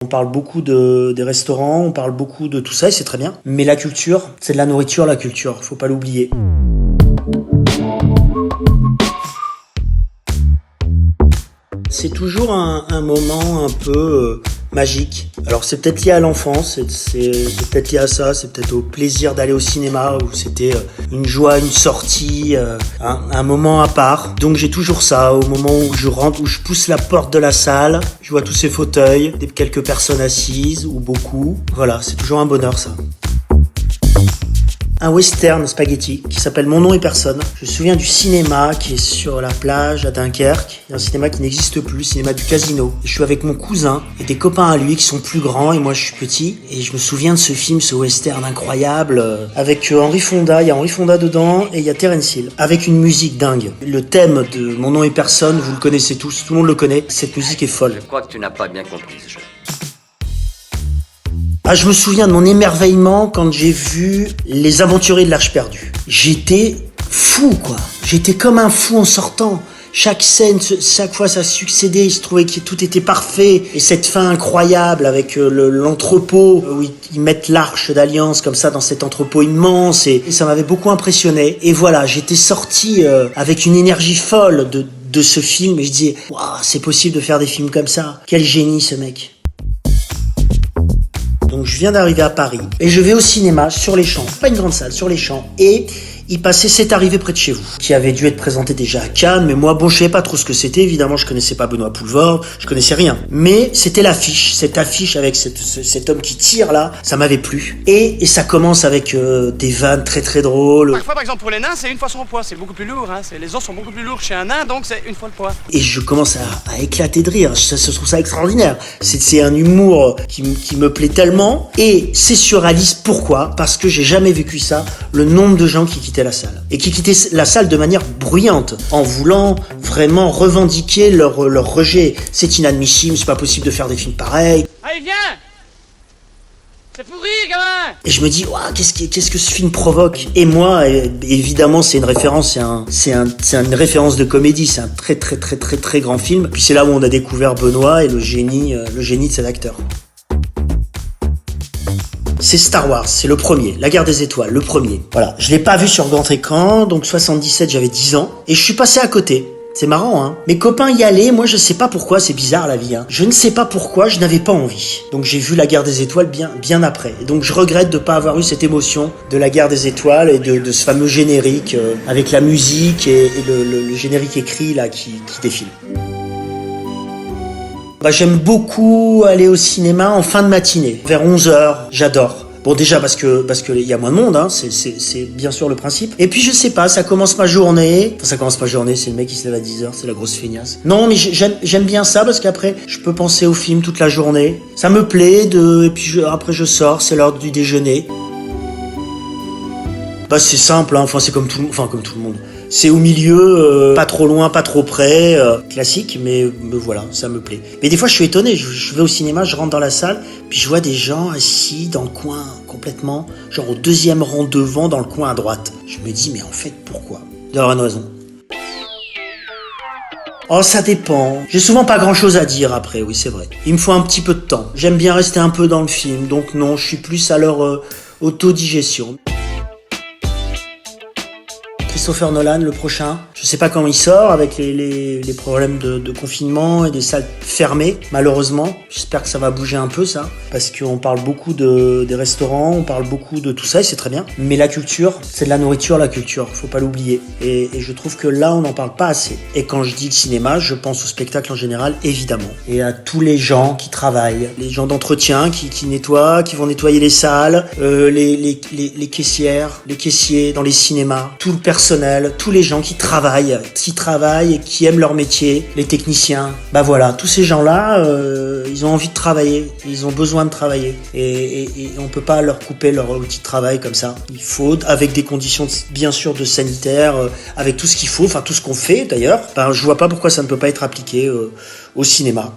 On parle beaucoup des restaurants, on parle beaucoup de tout ça et c'est très bien. Mais la culture, c'est de la nourriture, la culture, faut pas l'oublier. C'est toujours un moment un peu magique. Alors c'est peut-être lié à l'enfance, c'est peut-être lié à ça, c'est peut-être au plaisir d'aller au cinéma où c'était une joie, une sortie, un moment à part. Donc j'ai toujours ça, au moment où je rentre, où je pousse la porte de la salle, je vois tous ces fauteuils, quelques personnes assises ou beaucoup. Voilà, c'est toujours un bonheur ça. Un western spaghetti qui s'appelle Mon nom et personne. Je me souviens du cinéma qui est sur la plage à Dunkerque. Il y a un cinéma qui n'existe plus, le cinéma du Casino. Et je suis avec mon cousin et des copains à lui qui sont plus grands et moi je suis petit. Et je me souviens de ce film, ce western incroyable avec Henry Fonda. Il y a Henry Fonda dedans et il y a Terence Hill avec une musique dingue. Le thème de Mon nom et personne, vous le connaissez tous, tout le monde le connaît. Cette musique est folle. Je crois que tu n'as pas bien compris ce jeu. Ah, je me souviens de mon émerveillement quand j'ai vu Les Aventuriers de l'Arche perdue. J'étais fou, quoi. J'étais comme un fou en sortant. Chaque scène, chaque fois ça succédait, je trouvais que tout était parfait. Et cette fin incroyable avec l'entrepôt où ils mettent l'arche d'alliance comme ça dans cet entrepôt immense. Et ça m'avait beaucoup impressionné. Et voilà, j'étais sorti avec une énergie folle de ce film. Et je disais, waouh, c'est possible de faire des films comme ça. Quel génie ce mec. Donc je viens d'arriver à Paris et je vais au cinéma sur les Champs, pas une grande salle, sur les Champs, et il passait C'est arrivé près de chez vous, qui avait dû être présenté déjà à Cannes, mais moi bon je savais pas trop ce que c'était, évidemment je connaissais pas Benoît Poelvoorde, je connaissais rien, mais c'était l'affiche, cette affiche avec cet homme qui tire là, ça m'avait plu, et ça commence avec des vannes très très drôles. Parfois par exemple pour les nains c'est une fois son poids, c'est beaucoup plus lourd, hein. Les os sont beaucoup plus lourds chez un nain donc c'est une fois le poids. Et je commence à éclater de rire, je trouve ça extraordinaire, c'est un humour qui me plaît tellement, et c'est surréaliste, pourquoi ? Parce que j'ai jamais vécu ça, le nombre de gens qui quittaient la salle. Et qui quittaient la salle de manière bruyante, en voulant vraiment revendiquer leur rejet. C'est inadmissible, c'est pas possible de faire des films pareils. Allez viens. C'est pour rire gamin. Et je me dis, waouh, qu'est-ce que ce film provoque ? Et moi, évidemment, c'est une référence, c'est une référence de comédie, c'est un très très très très très grand film. Puis c'est là où on a découvert Benoît et le génie de cet acteur. C'est Star Wars, c'est le premier, La Guerre des Étoiles, le premier. Voilà, je l'ai pas vu sur grand écran, donc 77, j'avais 10 ans, et je suis passé à côté. C'est marrant, hein. Mes copains y allaient, moi je sais pas pourquoi, c'est bizarre la vie, hein. Je ne sais pas pourquoi, je n'avais pas envie. Donc j'ai vu La Guerre des Étoiles bien après. Et donc je regrette de pas avoir eu cette émotion de La Guerre des Étoiles et de ce fameux générique avec la musique et le générique écrit là qui défile. J'aime beaucoup aller au cinéma en fin de matinée, vers 11h, j'adore. Bon déjà parce que il y a moins de monde, hein, c'est bien sûr le principe. Et puis je sais pas, ça commence ma journée, c'est le mec qui se lève à 10h, c'est la grosse feignasse. Non mais j'aime bien ça parce qu'après je peux penser au film toute la journée. Ça me plaît et puis après je sors, c'est l'heure du déjeuner. C'est simple, hein, c'est comme tout le monde. C'est au milieu, pas trop loin, pas trop près, classique, mais voilà, ça me plaît. Mais des fois, je suis étonné, je vais au cinéma, je rentre dans la salle, puis je vois des gens assis dans le coin, complètement, genre au deuxième rang devant, dans le coin à droite. Je me dis, mais en fait, pourquoi ? Il doit y avoir une raison. Oh, ça dépend. J'ai souvent pas grand-chose à dire après, oui, c'est vrai. Il me faut un petit peu de temps. J'aime bien rester un peu dans le film, donc non, je suis plus à leur autodigestion. Christopher Nolan, le prochain. Je sais pas quand il sort avec les problèmes de confinement et des salles fermées, malheureusement. J'espère que ça va bouger un peu, ça. Parce qu'on parle beaucoup des restaurants, on parle beaucoup de tout ça et c'est très bien. Mais la culture, c'est de la nourriture, la culture. Faut pas l'oublier. Et je trouve que là, on n'en parle pas assez. Et quand je dis le cinéma, je pense au spectacle en général, évidemment. Et à tous les gens qui travaillent. Les gens d'entretien qui nettoient, qui vont nettoyer les salles, les caissières, les caissiers dans les cinémas, tout le personnel, tous les gens qui travaillent et qui aiment leur métier, les techniciens. Voilà, tous ces gens-là, ils ont envie de travailler, ils ont besoin de travailler. Et on peut pas leur couper leur outil de travail comme ça. Il faut, avec des conditions bien sûr de sanitaire, avec tout ce qu'il faut, tout ce qu'on fait d'ailleurs, je vois pas pourquoi ça ne peut pas être appliqué au cinéma.